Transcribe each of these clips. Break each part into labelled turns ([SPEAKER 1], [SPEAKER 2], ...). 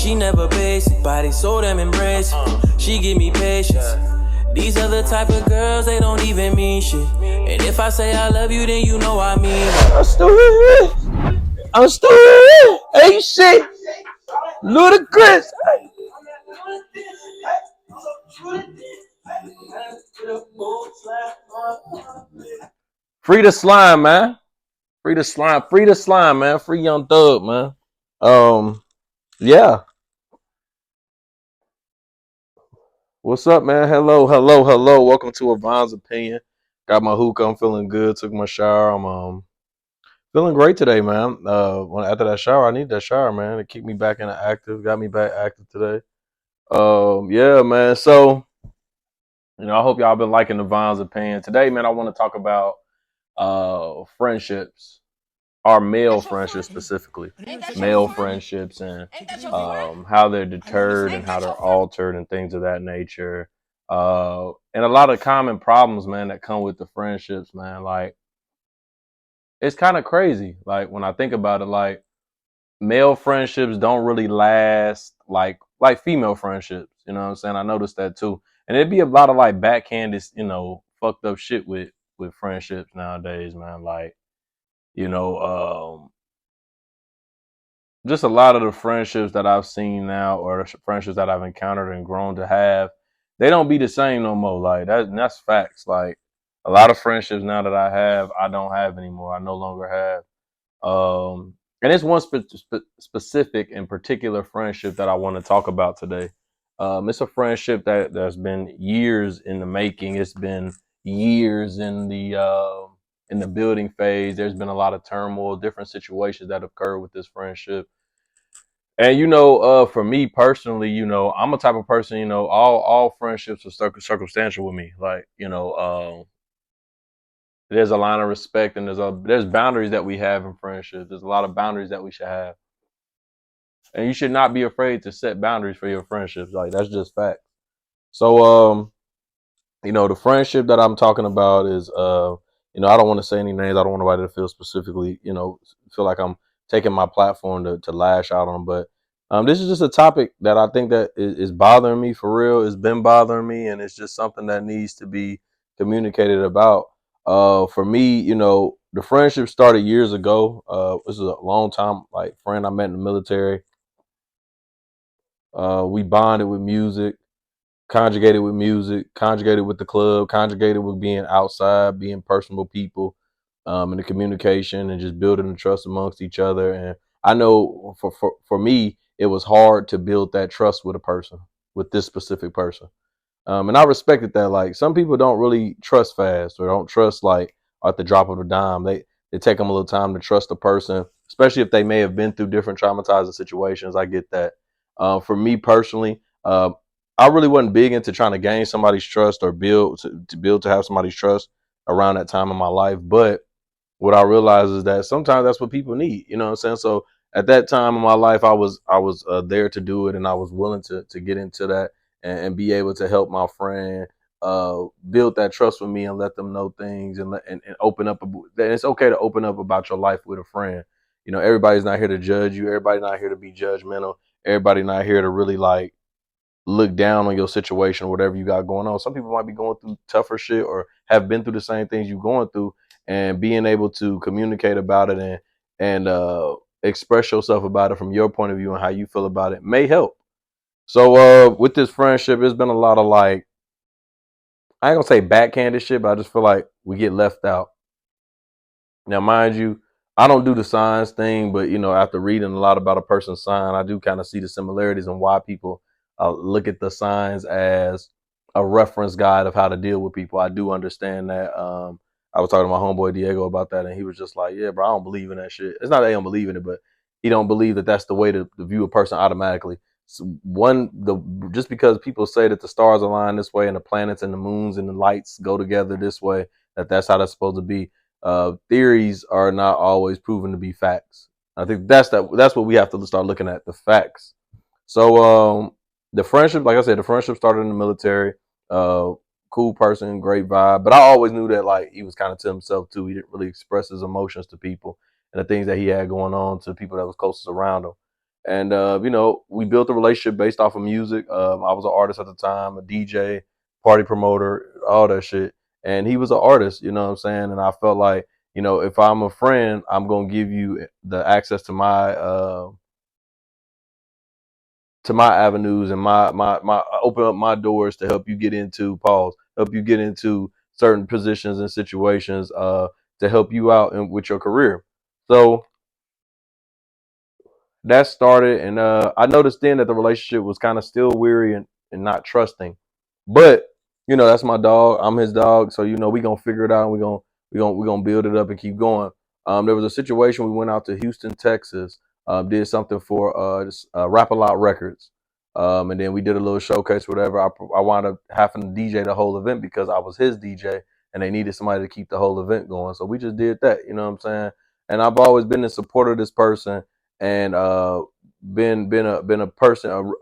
[SPEAKER 1] She never basic, body so damn embrace. She give me patience. These other type of girls, they don't even mean shit. And if I say I love you, then you know I mean it.
[SPEAKER 2] I'm still here. I'm still here. Ain't shit. Ludacris. Free the slime, man. Free the slime. Free the slime, man. Free Young Thug, man. Yeah. What's up, man? Hello, hello, hello. Welcome to Avon's Opinion. Got my hookah. I'm feeling good. Took my shower. I'm feeling great today, man. After that shower, I need that shower, man. To keep me back in the active. Got me back active today. Yeah, man. So, I hope y'all been liking Avon's Opinion. Today, man, I want to talk about friendships. Our male friendships specifically. Male friendships and how they're deterred and how they're altered and things of that nature. And a lot of common problems, man, that come with the friendships, man. Like, it's kind of crazy. Like, when I think about it, like, male friendships don't really last like female friendships. You know what I'm saying? I noticed that too. And it'd be a lot of like backhanded, fucked up shit with friendships nowadays, man. Like, you know, just a lot of the friendships that I've seen now, or the friendships that I've encountered and grown to have, they don't be the same no more. Like that's facts. Like a lot of friendships now that I have, I don't have anymore. I no longer have. And it's one specific and particular friendship that I want to talk about today. It's a friendship that's been years in the making. It's been years in the building phase. There's been a lot of turmoil, different situations that occurred with this friendship. And for me personally, I'm a type of person. All friendships are circumstantial with me. Like, there's a line of respect and there's boundaries that we have in friendship. There's a lot of boundaries that we should have. And you should not be afraid to set boundaries for your friendships. Like that's just fact. So the friendship that I'm talking about is I don't want to say any names. I don't want nobody to feel specifically, feel like I'm taking my platform to lash out on. But this is just a topic that I think that is bothering me for real. It's been bothering me, and it's just something that needs to be communicated about. For me, the friendship started years ago. This is a long time like friend I met in the military. We bonded with music, conjugated with music, conjugated with the club, conjugated with being outside, being personable people, and the communication and just building the trust amongst each other. And I know for me, it was hard to build that trust with a person, with this specific person. And I respected that. Like some people don't really trust fast or don't trust like at the drop of a dime. They take them a little time to trust a person, especially if they may have been through different traumatizing situations. I get that. For me personally, I really wasn't big into trying to gain somebody's trust or build to have somebody's trust around that time in my life. But what I realized is that sometimes that's what people need. You know what I'm saying? So at that time in my life, I was there to do it, and I was willing to get into that and be able to help my friend build that trust with me and let them know things and open up. It's okay to open up about your life with a friend. Everybody's not here to judge you. Everybody's not here to be judgmental. Everybody not here to really like look down on your situation or whatever you got going on. Some people might be going through tougher shit or have been through the same things you're going through, and being able to communicate about it and express yourself about it from your point of view and how you feel about it may help. So with this friendship, it's been a lot of like, I ain't gonna say backhanded shit, but I just feel like we get left out. Now, mind you, I don't do the signs thing, but after reading a lot about a person's sign, I do kind of see the similarities and why people look at the signs as a reference guide of how to deal with people. I do understand that. I was talking to my homeboy Diego about that, and he was just like, "Yeah, bro, I don't believe in that shit." It's not that he don't believe in it, but he don't believe that that's the way to view a person automatically. So just because people say that the stars align this way and the planets and the moons and the lights go together this way, that's how that's supposed to be. Theories are not always proven to be facts. I think that's what we have to start looking at, the facts. So the friendship, like I said, the friendship started in the military. Cool person, great vibe. But I always knew that like he was kind of to himself too. He didn't really express his emotions to people and the things that he had going on to people that was closest around him. And you know, we built a relationship based off of music. I was an artist at the time, a DJ, party promoter, all that shit. And he was an artist, you know what I'm saying? And I felt like, you know, if I'm a friend, I'm gonna give you the access to my avenues and my open up my doors to help you get into help you get into certain positions and situations to help you out with your career. So that started, and I noticed then that the relationship was kind of still weary and not trusting. But you know, that's my dog. I'm his dog, so you know we gonna figure it out. And we gonna build it up and keep going. There was a situation we went out to Houston, Texas, did something for Rap A Lot Records, and then we did a little showcase, whatever. I wound up having to DJ the whole event because I was his DJ, and they needed somebody to keep the whole event going. So we just did that. You know what I'm saying? And I've always been in support of this person and been a person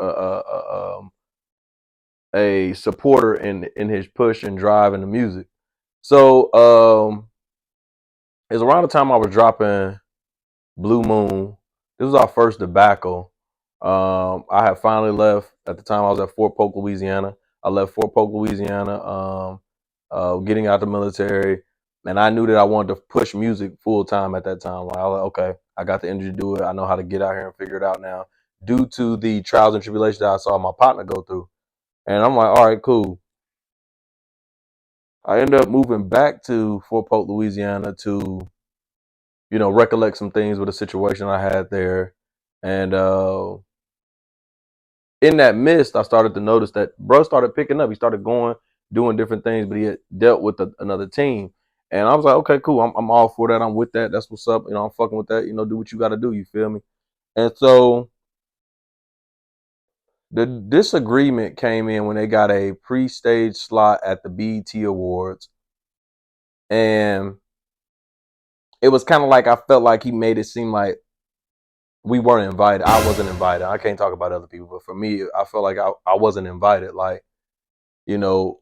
[SPEAKER 2] a supporter in his push and drive in the music. So it's around the time I was dropping Blue Moon. This was our first debacle. I had finally left. At the time I was at Fort Polk, Louisiana. I left Fort Polk, Louisiana, getting out the military. And I knew that I wanted to push music full time at that time. Like, I was like, okay, I got the energy to do it. I know how to get out here and figure it out now, due to the trials and tribulations that I saw my partner go through. And I'm like, all right, cool. I ended up moving back to Fort Polk, Louisiana to, you know, recollect some things with a situation I had there. And in that midst, I started to notice that bro started picking up. He started going, doing different things, but he had dealt with another team. And I was like, okay, cool. I'm all for that. I'm with that. That's what's up. You know, I'm fucking with that. You know, do what you got to do. You feel me? And so the disagreement came in when they got a pre-stage slot at the BET Awards. And it was kind of like I felt like he made it seem like we weren't invited. I wasn't invited. I can't talk about other people, but for me, I felt like I wasn't invited. Like, you know,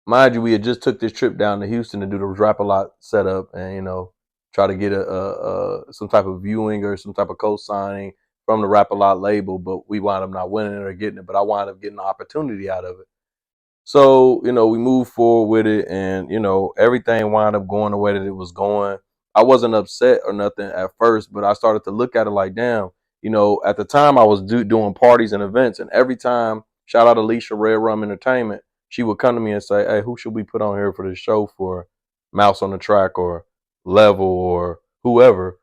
[SPEAKER 2] mind you, we had just took this trip down to Houston to do the Rap A Lot setup and, you know, try to get some type of viewing or some type of co-signing from the Rap A Lot label, but we wound up not winning it or getting it, but I wound up getting the opportunity out of it. So, you know, we moved forward with it and, you know, everything wound up going the way that it was going. I wasn't upset or nothing at first, but I started to look at it like, damn, you know, at the time I was doing parties and events, and every time, shout out Alicia, Red Rum Entertainment, she would come to me and say, hey, who should we put on here for this show for Mouse on the Track or Level or whoever?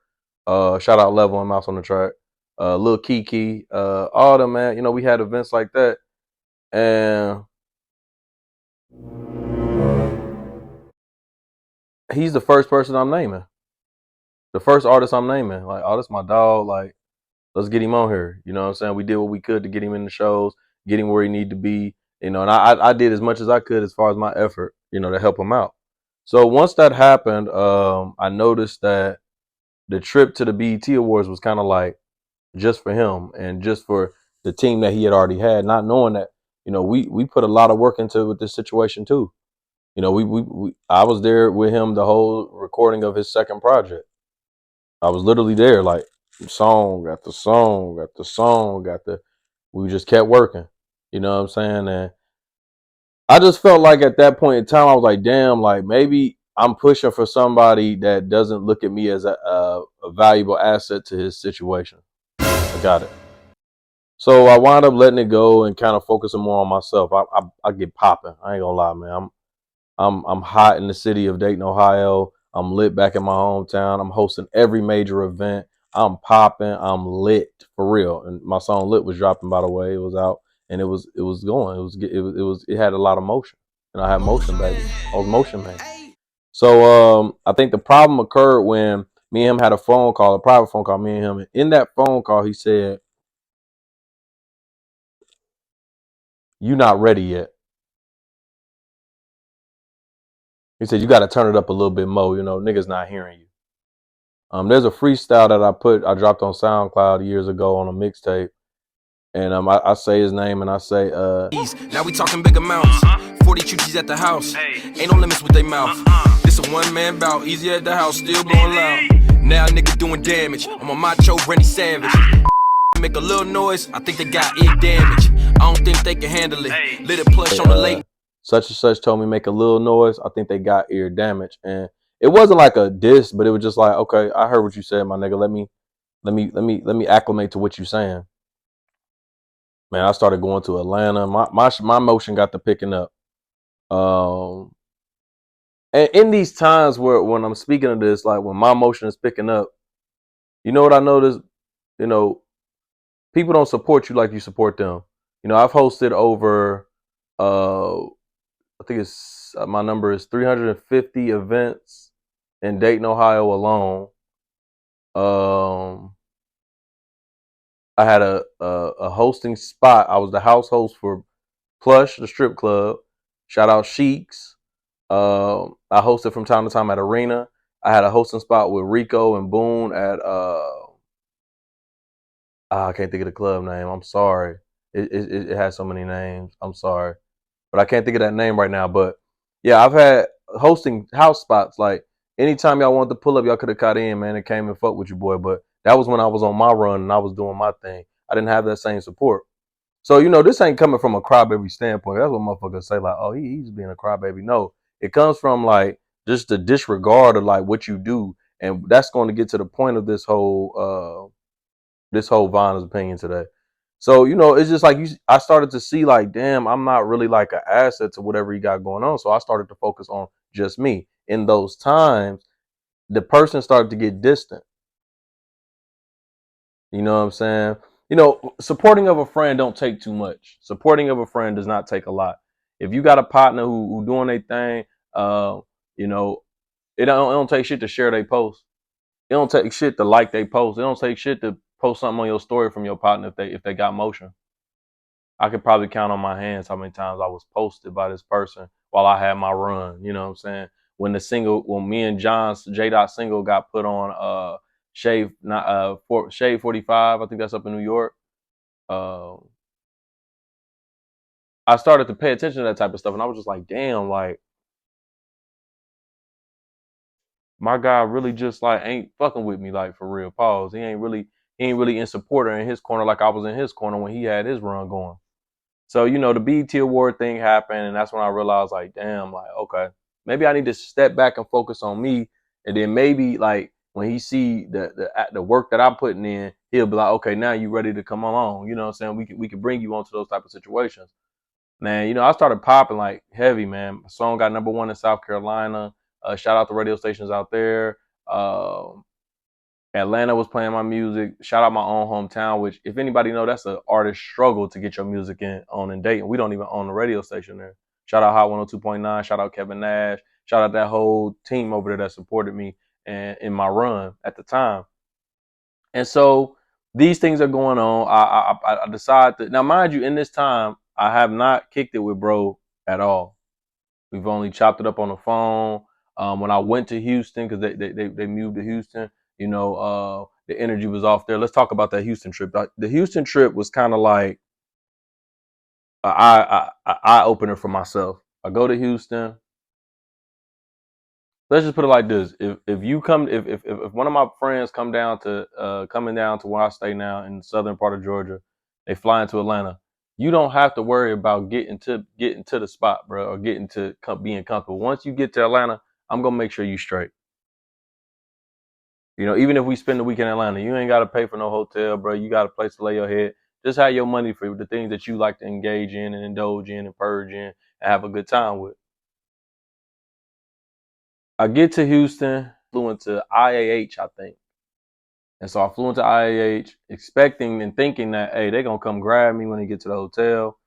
[SPEAKER 2] Shout out Level and Mouse on the Track. Lil Kiki, all them, man. You know, we had events like that. And he's the first person I'm naming. The first artist I'm naming. Like, oh, that's my dog. Like, let's get him on here. You know what I'm saying? We did what we could to get him in the shows, get him where he need to be. You know, and I did as much as I could as far as my effort, you know, to help him out. So once that happened, I noticed that the trip to the BET Awards was kind of like just for him and just for the team that he had already had, not knowing that, you know, we put a lot of work into with this situation too. You know, I was there with him the whole recording of his second project. I was literally there, like song after song after song after. We just kept working. You know what I'm saying? And I just felt like at that point in time, I was like, damn, like maybe I'm pushing for somebody that doesn't look at me as a valuable asset to his situation. I got it. So I wound up letting it go and kind of focusing more on myself. I get popping. I ain't gonna lie, man. I'm hot in the city of Dayton, Ohio. I'm lit back in my hometown. I'm hosting every major event. I'm popping. I'm lit for real. And my song "Lit" was dropping, by the way. It was out and it was going. It had a lot of motion, and I had motion, baby. I was motion man. So I think the problem occurred when me and him had a phone call, a private phone call. Me and him. And in that phone call, he said, "You're not ready yet." He said, you got to turn it up a little bit more. You know, niggas not hearing you. There's a freestyle that I dropped on SoundCloud years ago on a mixtape. And I say his name and I say,
[SPEAKER 3] now we talking big amounts. 40 chuchies at the house. Ain't no limits with they mouth. This a one-man bout. Easy at the house, still blowing loud. Now niggas doing damage. I'm a macho Randy Savage. make a little noise, I think they got ear damage. I don't think they can handle it. Lit it plush on the lake.
[SPEAKER 2] Such and such told me make a little noise. I think they got ear damage. And it wasn't like a diss, but it was just like, okay, I heard what you said, my nigga. Let me acclimate to what you're saying. Man, I started going to Atlanta. My motion got to picking up. And in these times where when I'm speaking of this, like when my motion is picking up, you know what I noticed? You know, people don't support you like you support them. You know, I've hosted over, I think it's my number is 350 events in Dayton, Ohio alone. I had a hosting spot. I was the house host for Plush, the strip club. Shout out Sheiks. I hosted from time to time at Arena. I had a hosting spot with Rico and Boone at I can't think of the club name. I'm sorry. It has so many names. I'm sorry, but I can't think of that name right now. But yeah, I've had hosting house spots. Like anytime y'all wanted to pull up, y'all could have caught in, man, and came and fuck with you, boy. But that was when I was on my run and I was doing my thing. I didn't have that same support. So, you know, this ain't coming from a crybaby standpoint. That's what motherfuckers say, like, oh, he's being a crybaby. No, it comes from like just the disregard of like what you do. And that's going to get to the point of this whole Von's opinion today. So, you know, it's just like I started to see like, damn, I'm not really like an asset to whatever you got going on. So I started to focus on just me. In those times, the person started to get distant. You know what I'm saying? You know, supporting of a friend don't take too much. Supporting of a friend does not take a lot. If you got a partner who doing their thing, you know, it don't take shit to share their post. It don't take shit to like they post. It don't take shit to post something on your story from your partner if they got motion. I could probably count on my hands how many times I was posted by this person while I had my run. You know what I'm saying? When me and John's J Dot single got put on Shade 45, I think that's up in New York. I started to pay attention to that type of stuff, and I was just like, damn, like my guy really just like ain't fucking with me, like for real. Pause. He ain't really in support or in his corner like I was in his corner when he had his run going. So, you know, the BET Award thing happened, and that's when I realized, like, damn, like, okay, maybe I need to step back and focus on me, and then maybe, like, when he see the work that I'm putting in, he'll be like, okay, now you ready to come along, you know what I'm saying? We can bring you onto those type of situations. Man, you know, I started popping like heavy, man. My song got #1 in South Carolina. Shout out to radio stations out there. Atlanta was playing my music. Shout out my own hometown, which if anybody know, that's an artist struggle to get your music in Dayton. We don't even own the radio station there. Shout out Hot 102.9. Shout out Kevin Nash. Shout out that whole team over there that supported me and in my run at the time. And so these things are going on. I decide that now, mind you, in this time, I have not kicked it with bro at all. We've only chopped it up on the phone. When I went to Houston, because they moved to Houston, you know, the energy was off there. Let's talk about that Houston trip. The Houston trip was kind of like an eye opener for myself. I go to Houston. Let's just put it like this: if one of my friends coming down to where I stay now in the southern part of Georgia, they fly into Atlanta. You don't have to worry about getting to the spot, bro, or getting to being comfortable. Once you get to Atlanta, I'm gonna make sure you straight. You know, even if we spend the week in Atlanta, you ain't gotta pay for no hotel, bro. You got a place to lay your head. Just have your money for the things that you like to engage in and indulge in and purge in and have a good time with. I get to Houston, flew into IAH, I think. And so I flew into IAH expecting and thinking that, hey, they're going to come grab me when they get to the hotel.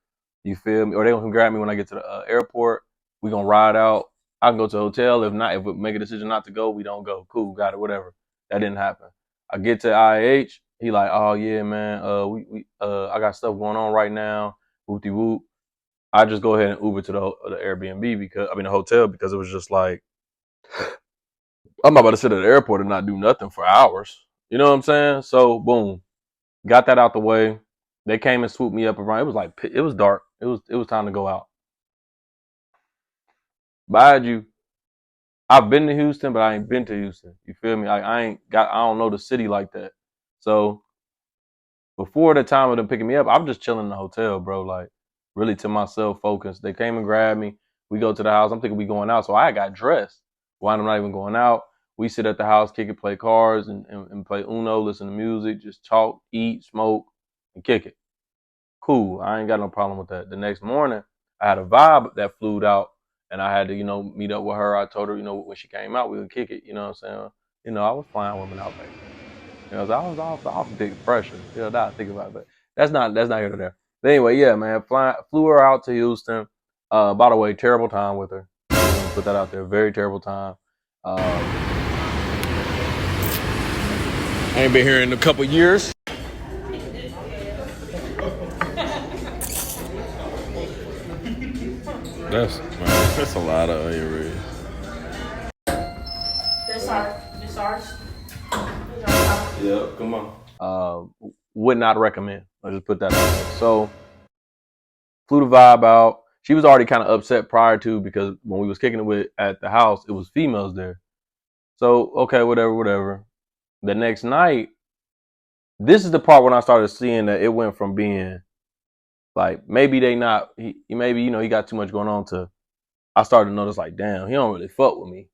[SPEAKER 2] You feel me? Or they're going to come grab me when I get to the airport. We're going to ride out. I can go to the hotel. If not, if we make a decision not to go, we don't go. Cool, got it, whatever. That didn't happen. I get to IAH. He like, oh, yeah, man, I got stuff going on right now. Whoopty whoop. I just go ahead and Uber to the Airbnb the hotel, because it was just like, I'm not about to sit at the airport and not do nothing for hours. You know what I'm saying? So boom, got that out the way. They came and swooped me up around. It was dark. It was time to go out. Mind you, I've been to Houston, but I ain't been to Houston. You feel me? I don't know the city like that. So before the time of them picking me up, I'm just chilling in the hotel, bro. Like really to myself, focused. They came and grabbed me. We go to the house. I'm thinking we going out, so I got dressed. Why I'm not even going out? We sit at the house, kick it, play cards, and play Uno, listen to music, just talk, eat, smoke, and kick it. Cool. I ain't got no problem with that. The next morning, I had a vibe that flew out, and I had to, meet up with her. I told her, when she came out, we would kick it. You know what I'm saying? I was flying women out back then. I was off big pressure. Now I think about it, but that's not here to there. But anyway, yeah, man, flew her out to Houston. By the way, terrible time with her. Put that out there. Very terrible time.
[SPEAKER 3] I ain't been here in a couple years. That's a lot of onion rings.
[SPEAKER 4] This ours.
[SPEAKER 3] Yeah, come on.
[SPEAKER 2] Would not recommend. I'll just put that out there. So flew the vibe out. She was already kind of upset prior to, because when we was kicking it at the house, it was females there. So okay, whatever. The next night, this is the part when I started seeing that it went from being like maybe he got too much going on to I started to notice like, damn, he don't really fuck with me.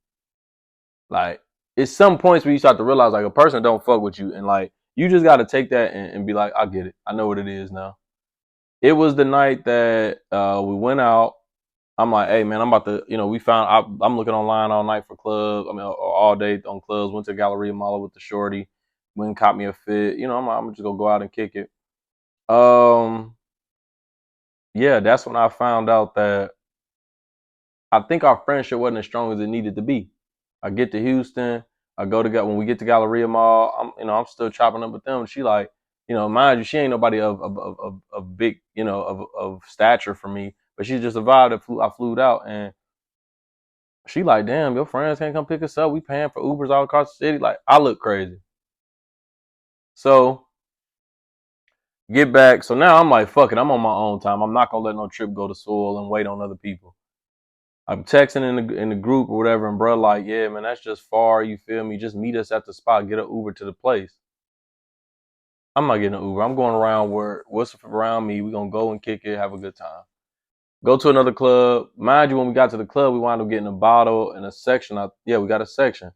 [SPEAKER 2] Like it's some points where you start to realize like a person don't fuck with you, and like you just got to take that and be like, I get it. I know what it is now. It was the night that we went out. I'm like, hey man, I'm about to, I'm looking online all night for clubs. I mean, all day on clubs. Went to Galleria Mall with the shorty. Went and caught me a fit. I'm just gonna go out and kick it. Yeah, that's when I found out that I think our friendship wasn't as strong as it needed to be. I get to Houston. When we get to Galleria Mall, I'm still chopping up with them. She like, mind you, she ain't nobody of big, of stature for me, but she's just a vibe that I flew out, and she like, damn, your friends can't come pick us up. We paying for Ubers all across the city. Like, I look crazy. So get back. So now I'm like, fuck it. I'm on my own time. I'm not gonna let no trip go to soil and wait on other people. I'm texting in the group or whatever, and bro, like, yeah, man, that's just far. You feel me? Just meet us at the spot. Get an Uber to the place. I'm not getting an Uber. I'm going around what's around me. We're gonna go and kick it, have a good time. Go to another club. Mind you, when we got to the club, we wound up getting a bottle and a section. We got a section.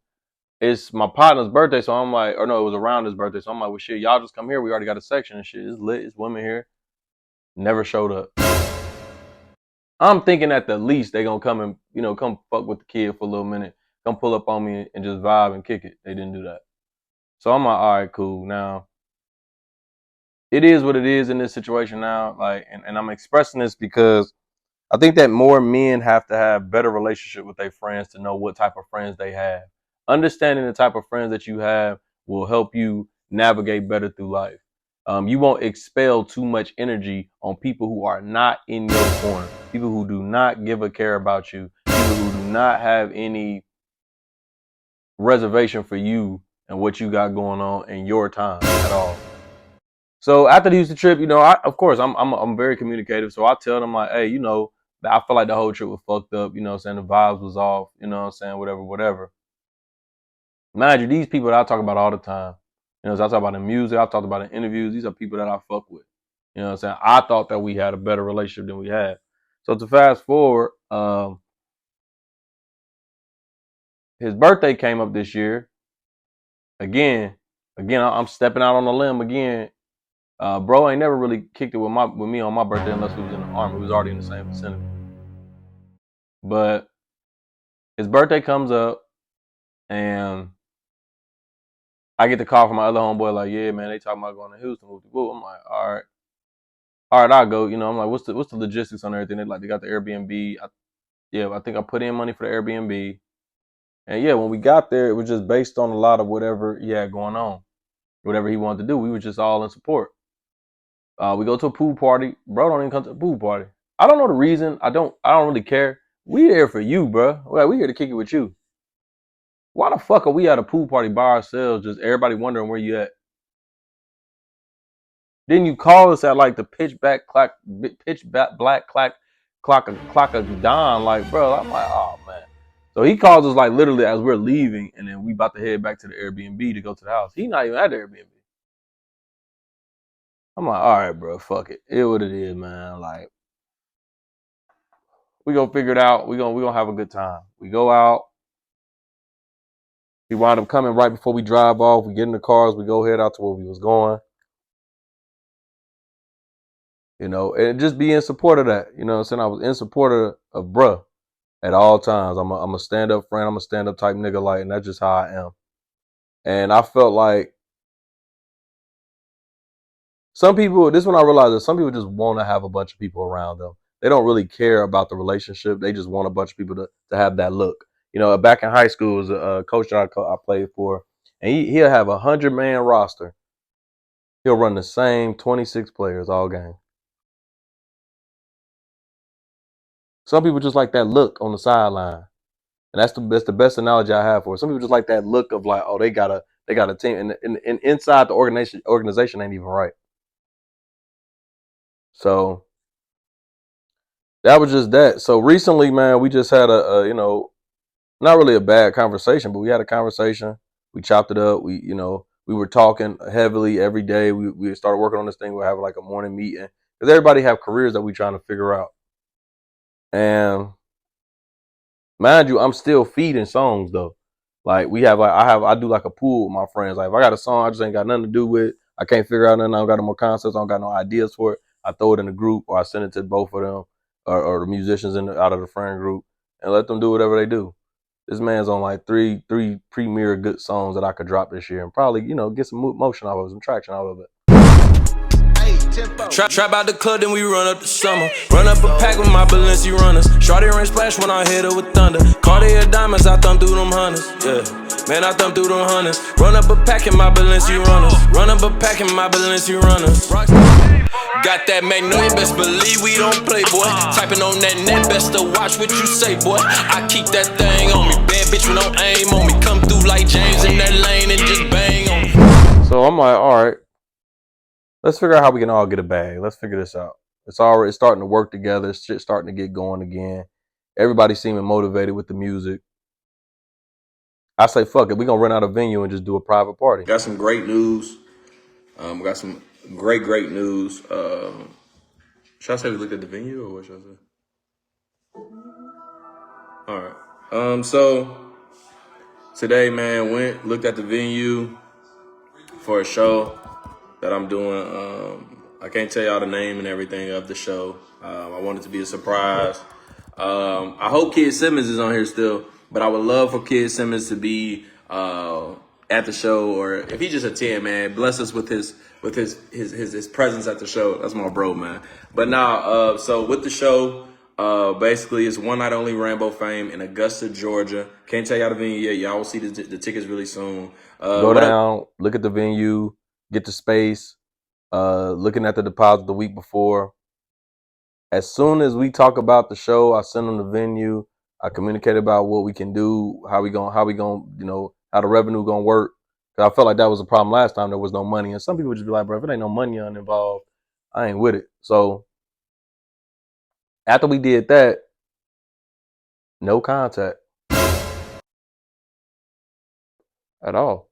[SPEAKER 2] It's my partner's birthday, so I'm like, or no, it was around his birthday, so I'm like, well, shit, y'all just come here. We already got a section and shit. It's lit. It's women here. Never showed up. I'm thinking at the least they gonna come and come fuck with the kid for a little minute, come pull up on me and just vibe and kick it. They didn't do that. So I'm like, all right, cool. Now it is what it is in this situation now. Like, and I'm expressing this because I think that more men have to have better relationship with their friends to know what type of friends they have. Understanding the type of friends that you have will help you navigate better through life. You won't expel too much energy on people who are not in your corner, people who do not give a care about you, people who do not have any reservation for you and what you got going on in your time at all. So after the Houston trip, of course I'm very communicative, so I tell them like, hey, I feel like the whole trip was fucked up, the vibes was off, whatever. Mind you, these people that I talk about all the time, I talk about in music, I've talked about in interviews, these are people that I fuck with. I thought that we had a better relationship than we had. So to fast forward, his birthday came up this year. Again, I'm stepping out on a limb again. Bro ain't never really kicked it with me on my birthday unless we was in the army. We was already in the same vicinity. But his birthday comes up, and I get the call from my other homeboy, like, yeah, man, they talking about going to Houston. I'm like, all right, I'll go. I'm like, what's the logistics on everything? They got the Airbnb. I think I put in money for the Airbnb. And yeah, when we got there, it was just based on a lot of whatever he had going on, whatever he wanted to do. We were just all in support. We go to a pool party. Bro don't even come to the pool party. I don't know the reason. I don't really care. We there for you, bro. We here to kick it with you. Why the fuck are we at a pool party by ourselves, just everybody wondering where you at? Then you call us at like the pitch black clock of dawn, like, bro. I'm like, oh man. So he calls us like literally as we're leaving, and then we about to head back to the Airbnb to go to the house. He's not even at the Airbnb. I'm like, all right, bro, fuck it. It what it is, man. Like, we gonna figure it out. We gonna have a good time. We go out. We wind up coming right before we drive off. We get in the cars. We go head out to where we was going. You know, and just be in support of that. You know what I'm saying? I was in support of bruh at all times. I'm a stand-up friend. I'm a stand-up type nigga, like, and that's just how I am. And I felt like some people, this is when I realized that some people just want to have a bunch of people around them. They don't really care about the relationship. They just want a bunch of people to have that look. You know, back in high school, was a coach that I played for, and he'll have 100-man roster. He'll run the same 26 players all game. Some people just like that look on the sideline, and that's the best analogy I have for it. Some people just like that look of like, oh, they got a team, and inside the organization ain't even right. So that was just that. So recently, man, we just had a you know, not really a bad conversation, but we had a conversation. We chopped it up. We were talking heavily every day. We started working on this thing. We're having like a morning meeting because everybody have careers that we trying to figure out. And mind you, I'm still feeding songs though. Like I do like a pool with my friends. Like if I got a song I just ain't got nothing to do with, I can't figure out nothing, I don't got no more concepts, I don't got no ideas for it, I throw it in the group or I send it to both of them or the musicians out of the friend group and let them do whatever they do. This man's on like three premier good songs that I could drop this year and probably, get some motion out of it, some traction out of it.
[SPEAKER 3] Trap out the club, then we run up the summer. Run up a pack with my Balenci runners. Shorty rain splash when I hit her with thunder. Cartier diamonds, I thumb through them hunters. Yeah, man, I thumb through them hunters. Run up a pack in my Balenci runners. Run up a pack in my Balenci runners. Got that magnolia, best believe we don't play, boy. Typing on that net, best to watch what you say, boy. I keep that thing on me. Bad bitch with no aim on me. Come through like James in that lane and just bang on me.
[SPEAKER 2] So I'm like, all right. Let's figure out how we can all get a bag. Let's figure this out. It's starting to work together. Shit's starting to get going again. Everybody seeming motivated with the music. I say, fuck it. We're going to rent out a venue and just do a private party.
[SPEAKER 5] Got some great news. We got some great news. Should I say we looked at the venue or what should I say? All right. So today, man, looked at the venue for a show that I'm doing. I can't tell y'all the name and everything of the show. I want it to be a surprise. I hope Kid Simmons is on here still, but I would love for Kid Simmons to be at the show, or if he just attend, man, bless us with his presence at the show. That's my bro, man. But now, so with the show, basically it's one night only Rambo Fame in Augusta, Georgia. Can't tell y'all the venue yet. Y'all will see the tickets really soon.
[SPEAKER 2] Go down, look at the venue, get the space. Looking at the deposit the week before. As soon as we talk about the show, I send them the venue. I communicate about what we can do, how we going, how the revenue gonna work. Cause I felt like that was a problem last time. There was no money, and some people would just be like, "Bro, if it ain't no money involved, I ain't with it." So after we did that, no contact at all.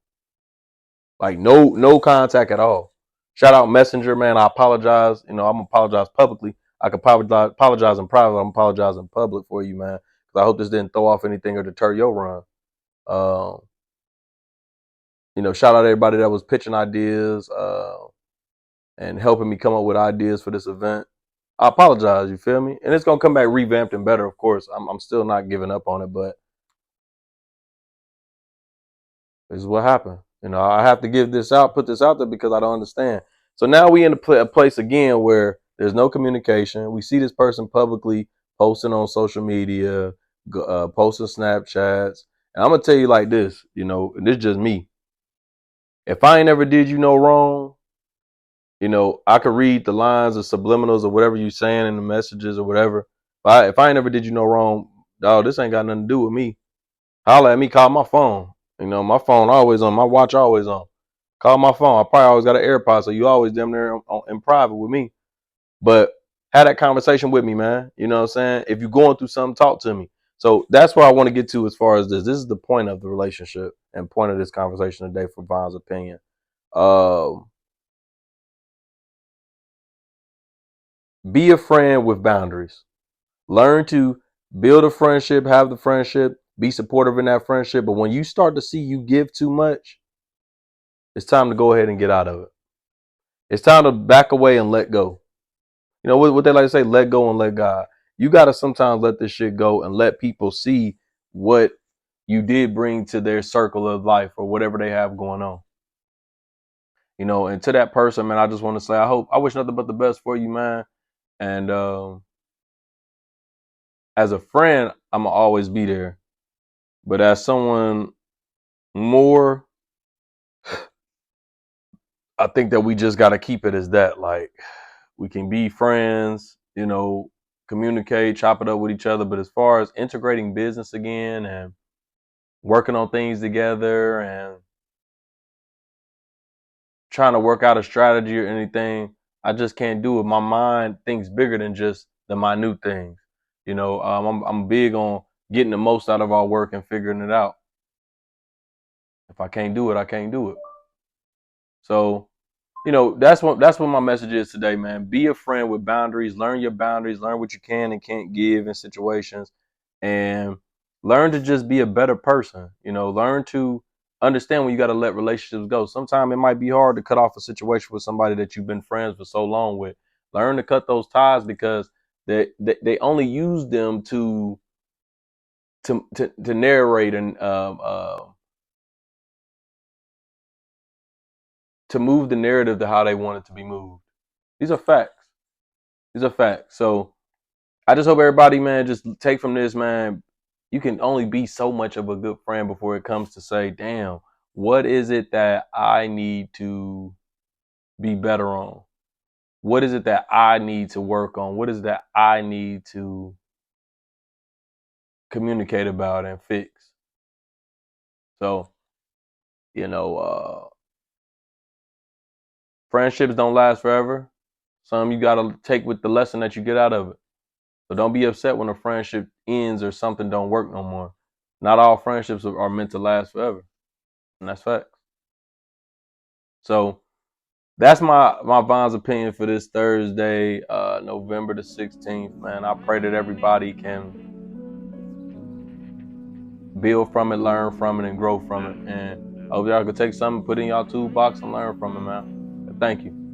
[SPEAKER 2] Like no contact at all. Shout out Messenger, man. I apologize. I'm gonna apologize publicly. I could apologize in private. I'm apologizing in public for you, man. Because I hope this didn't throw off anything or deter your run. Shout out everybody that was pitching ideas and helping me come up with ideas for this event. I apologize, you feel me? And it's gonna come back revamped and better, of course. I'm still not giving up on it, but this is what happened. I have to put this out there because I don't understand. So now we in a place again where there's no communication. We see this person publicly posting on social media, posting Snapchats. And I'm going to tell you like this, and this is just me. If I ain't ever did you no wrong, I could read the lines or subliminals or whatever you saying in the messages or whatever. But if I ain't ever did you no wrong, dog, this ain't got nothing to do with me. Holler at me, call my phone. My phone always on, my watch always on. Call my phone. I probably always got an AirPod, so you always damn near in private with me. But have that conversation with me, man. You know what I'm saying? If you're going through something, talk to me. So that's where I want to get to as far as this. This is the point of the relationship and point of this conversation today for Von's opinion. Be a friend with boundaries. Learn to build a friendship, have the friendship, be supportive in that friendship. But when you start to see you give too much, it's time to go ahead and get out of it. It's time to back away and let go. You know what they like to say, let go and let God. You got to sometimes let this shit go and let people see what you did bring to their circle of life or whatever they have going on. You know, and to that person, man, I just want to say, I wish nothing but the best for you, man. And as a friend, I'm going to always be there. But as someone more, I think that we just got to keep it as that. Like, we can be friends, you know, communicate, chop it up with each other. But as far as integrating business again and working on things together and trying to work out a strategy or anything, I just can't do it. My mind thinks bigger than just the minute things. You know, I'm big on getting the most out of our work and figuring it out. If I can't do it, I can't do it. So, you know, that's what my message is today, man. Be a friend with boundaries. Learn your boundaries. Learn what you can and can't give in situations, and learn to just be a better person. You know, learn to understand when you got to let relationships go. Sometimes it might be hard to cut off a situation with somebody that you've been friends for so long with. Learn to cut those ties because they only use them to narrate and to move the narrative to how they want it to be moved. These are facts. These are facts. So I just hope everybody, man, just take from this, man. You can only be so much of a good friend before it comes to say, damn, what is it that I need to be better on? What is it that I need to work on? What is that I need to communicate about and fix? So, you know, friendships don't last forever. Some you got to take with the lesson that you get out of it. So don't be upset when a friendship ends or something don't work no more. Not all friendships are meant to last forever. And that's facts. So that's my Von's opinion for this Thursday, November the 16th, man. I pray that everybody can build from it, learn from it, and grow from it. And I hope y'all can take something, put in y'all toolbox and learn from it, man. Thank you.